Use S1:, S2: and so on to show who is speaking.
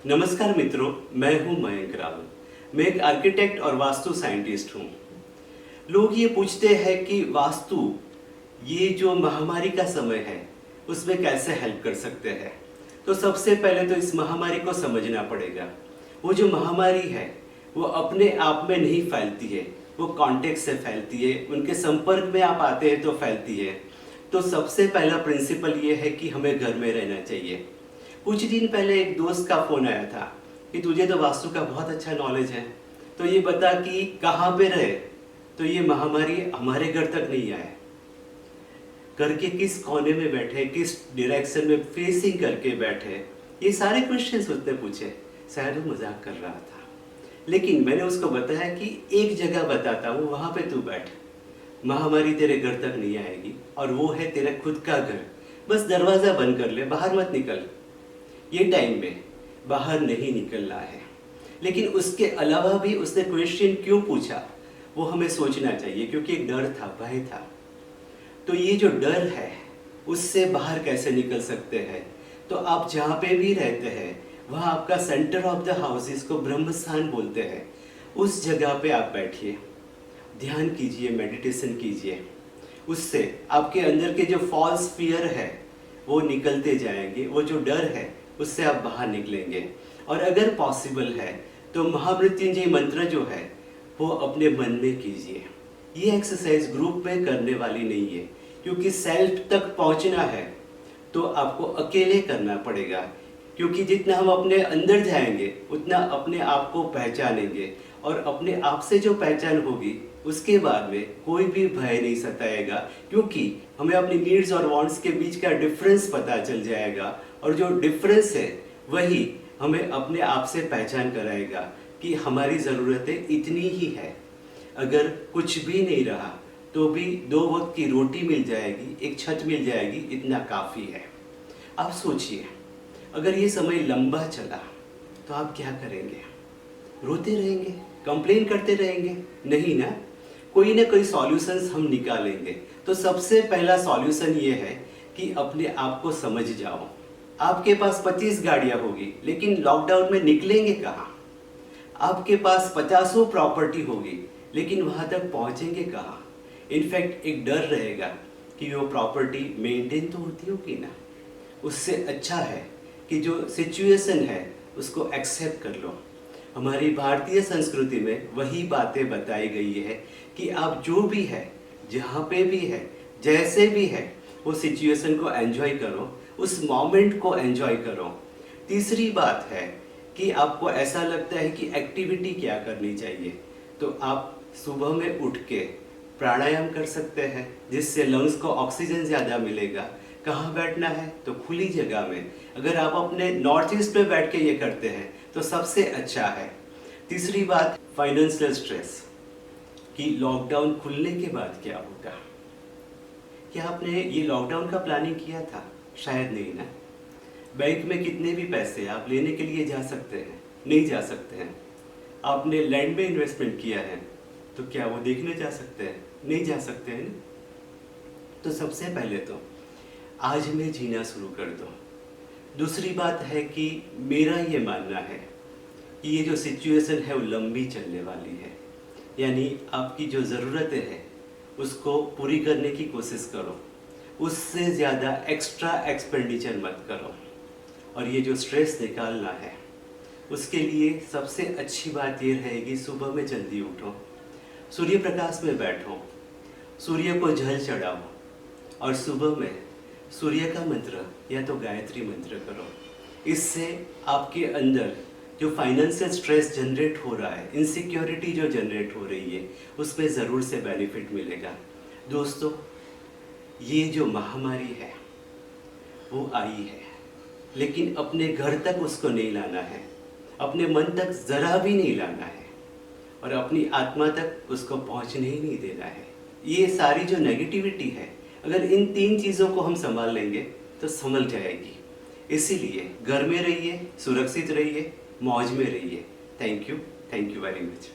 S1: नमस्कार मित्रों, मैं हूं मयंक रावल। मैं एक आर्किटेक्ट और वास्तु साइंटिस्ट हूं। लोग ये पूछते हैं कि वास्तु ये जो महामारी का समय है उसमें कैसे हेल्प कर सकते हैं। तो सबसे पहले तो इस महामारी को समझना पड़ेगा। वो जो महामारी है वो अपने आप में नहीं फैलती है, वो कॉन्टेक्ट से फैलती है, उनके संपर्क में आप आते हैं तो फैलती है। तो सबसे पहला प्रिंसिपल ये है कि हमें घर में रहना चाहिए। कुछ दिन पहले एक दोस्त का फोन आया था कि तुझे तो वास्तु का बहुत अच्छा नॉलेज है, तो ये बता कि कहाँ पे रहे तो ये महामारी हमारे घर तक नहीं आए। घर के किस कोने में बैठे, किस डायरेक्शन में फेसिंग करके बैठे, ये सारे क्वेश्चंस उसने पूछे। शायद वो मजाक कर रहा था, लेकिन मैंने उसको बताया कि एक जगह बताता हूँ, वहां पे तू बैठ। महामारी तेरे घर तक नहीं आएगी और वो है तेरा खुद का घर। बस दरवाजा बंद कर ले, बाहर मत निकल। ये टाइम में बाहर नहीं निकलना है। लेकिन उसके अलावा भी उसने क्वेश्चन क्यों पूछा वो हमें सोचना चाहिए, क्योंकि एक डर था, भय था। तो ये जो डर है उससे बाहर कैसे निकल सकते हैं। तो आप जहाँ पे भी रहते हैं वहाँ आपका सेंटर ऑफ द हाउस, इसको ब्रह्म स्थान बोलते हैं, उस जगह पे आप बैठिए, ध्यान कीजिए, मेडिटेशन कीजिए। उससे आपके अंदर के जो फॉल्स फियर है वो निकलते जाएंगे। वो जो डर है उससे आप बाहर निकलेंगे। और अगर पॉसिबल है तो महामृत्युंजय मंत्र जो है वो अपने मन में कीजिए। ये एक्सरसाइज ग्रुप में करने वाली नहीं है, क्योंकि सेल्फ तक पहुंचना है तो आपको अकेले करना पड़ेगा। क्योंकि जितना हम अपने अंदर जाएंगे उतना अपने आप को पहचानेंगे, और अपने आप से जो पहचान होगी उसके बाद में कोई भी भय नहीं सताएगा, क्योंकि हमें अपनी नीड्स और वांट्स के बीच का डिफरेंस पता चल जाएगा। और जो डिफरेंस है वही हमें अपने आप से पहचान कराएगा कि हमारी ज़रूरतें इतनी ही है। अगर कुछ भी नहीं रहा तो भी 2 वक्त की रोटी मिल जाएगी, एक छत मिल जाएगी, इतना काफ़ी है। आप सोचिए, अगर ये समय लंबा चला तो आप क्या करेंगे? रोते रहेंगे, कंप्लेन करते रहेंगे? नहीं ना, कोई ना कोई सॉल्यूशंस हम निकालेंगे। तो सबसे पहला सॉल्यूशन ये है कि अपने आप को समझ जाओ। आपके पास 25 गाड़ियां होगी, लेकिन लॉकडाउन में निकलेंगे कहाँ? आपके पास 50 प्रॉपर्टी होगी, लेकिन वहां तक पहुंचेंगे कहाँ? इनफैक्ट एक डर रहेगा कि वो प्रॉपर्टी मेंटेन तो होती होगी ना। उससे अच्छा है कि जो सिचुएशन है उसको एक्सेप्ट कर लो। हमारी भारतीय संस्कृति में वही बातें बताई गई है कि आप जो भी है, जहाँ पे भी है, जैसे भी है, वो सिचुएशन को एंजॉय करो, उस मोमेंट को एंजॉय करो। तीसरी बात है कि आपको ऐसा लगता है कि एक्टिविटी क्या करनी चाहिए, तो आप सुबह में उठ के प्राणायाम कर सकते हैं, जिससे लंग्स को ऑक्सीजन ज़्यादा मिलेगा। कहाँ बैठना है? तो खुली जगह में। अगर आप अपने नॉर्थ ईस्ट में बैठ के ये करते हैं तो सबसे अच्छा है। तीसरी बात, फाइनेंशियल स्ट्रेस, कि लॉकडाउन खुलने के बाद क्या होगा। क्या आपने ये लॉकडाउन का प्लानिंग किया था? शायद नहीं ना। बैंक में कितने भी पैसे आप लेने के लिए जा सकते हैं? नहीं जा सकते हैं। आपने लैंड में इन्वेस्टमेंट किया है तो क्या वो देखने जा सकते हैं? नहीं जा सकते हैं। तो सबसे पहले तो आज में जीना शुरू कर दो। दूसरी बात है कि मेरा ये मानना है कि ये जो सिचुएशन है वो लंबी चलने वाली है, यानी आपकी जो ज़रूरतें हैं उसको पूरी करने की कोशिश करो, उससे ज़्यादा एक्स्ट्रा एक्सपेंडिचर मत करो। और ये जो स्ट्रेस निकालना है उसके लिए सबसे अच्छी बात ये रहेगी, सुबह में जल्दी उठो, सूर्य प्रकाश में बैठो, सूर्य को जल चढ़ाओ, और सुबह में सूर्य का मंत्र या तो गायत्री मंत्र करो। इससे आपके अंदर जो फाइनेंशियल स्ट्रेस जनरेट हो रहा है, इनसिक्योरिटी जो जनरेट हो रही है, उसमें ज़रूर से बेनिफिट मिलेगा। दोस्तों, ये जो महामारी है वो आई है, लेकिन अपने घर तक उसको नहीं लाना है, अपने मन तक ज़रा भी नहीं लाना है, और अपनी आत्मा तक उसको पहुंचने ही नहीं देना है। ये सारी जो नेगेटिविटी है, अगर इन 3 चीज़ों को हम संभाल लेंगे तो संभल जाएगी। इसीलिए घर में रहिए, सुरक्षित रहिए, मौज में रहिए। Thank you very much.